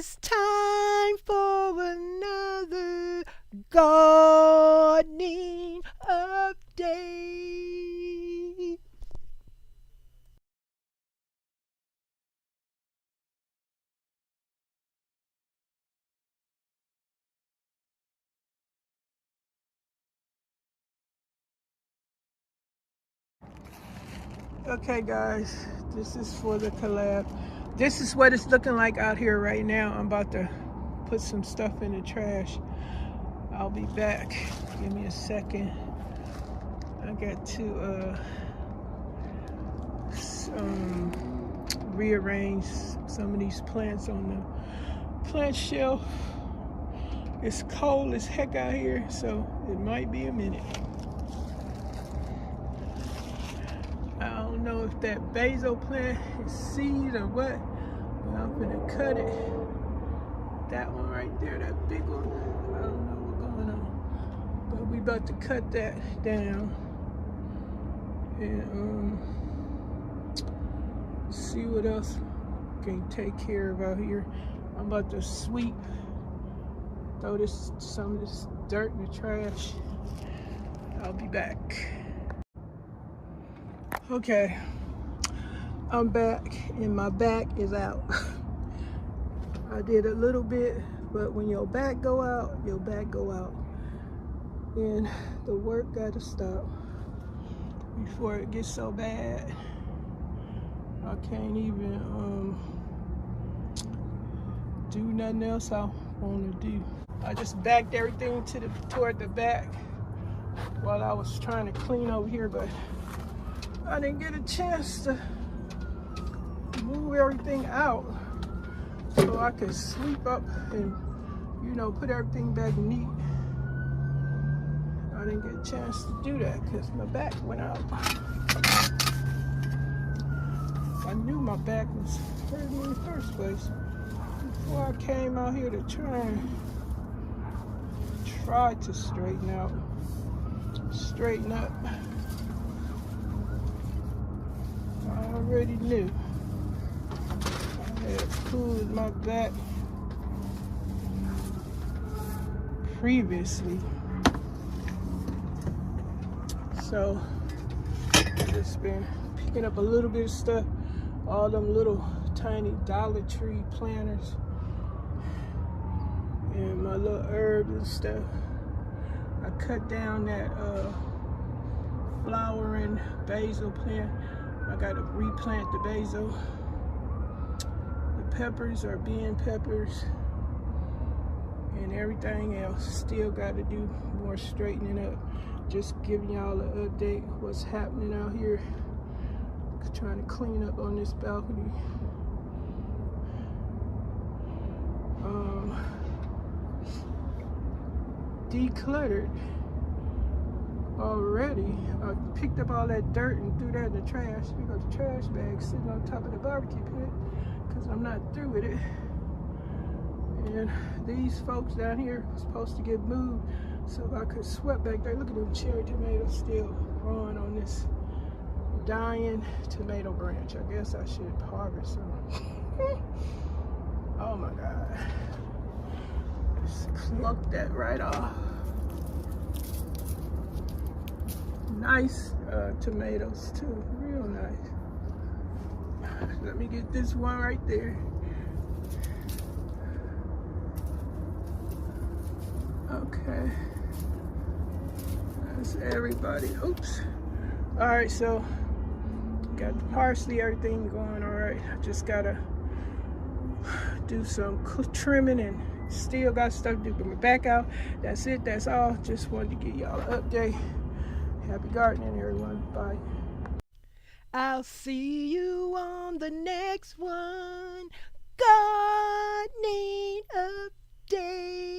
It's time for another gardening update. Okay guys, this is for the collab. This is what it's looking like out here right now. I'm about to put some stuff in the trash. I'll be back. Give me a second. I got to rearrange some of these plants on the plant shelf. It's cold as heck out here, so it might be a minute. I don't know if that basil plant is seed or what, but I'm gonna cut it. That one right there, that big one, I don't know what's going on. But we about to cut that down and see what else we can take care of out here. I'm about to sweep, throw some of this dirt in the trash. I'll be back. Okay, I'm back and my back is out. I did a little bit, but when your back go out, your back go out. And the work gotta stop before it gets so bad. I can't even do nothing else I wanna do. I just backed everything toward the back while I was trying to clean over here, but I didn't get a chance to move everything out so I could sweep up and, you know, put everything back neat. I didn't get a chance to do that because my back went out. I knew my back was hurting me in the first place before I came out here to try to straighten up. I already knew. I had pulled my back previously. So I've just been picking up a little bit of stuff, all them little tiny Dollar Tree planters and my little herbs and stuff. I cut down that flowering basil plant. I gotta replant the basil. The peppers are being peppers and everything else. Still gotta do more straightening up. Just giving y'all an update what's happening out here. Trying to clean up on this balcony. Decluttered already. I picked up all that dirt and threw that in the trash. We got the trash bag sitting on top of the barbecue pit because I'm not through with it. And these folks down here are supposed to get moved so I could sweep back there. Look at them cherry tomatoes still growing on this dying tomato branch. I guess I should harvest some. Oh my God. Just pluck that right off. Nice tomatoes too, real nice. Let me get this one right there. Okay, that's everybody. Oops. All right, so got the parsley, everything going all right. I just gotta do some trimming and still got stuff to do, but my back out. That's it, that's all. Just wanted to give y'all an update. Happy gardening, everyone. Bye. I'll see you on the next one. Gardening update.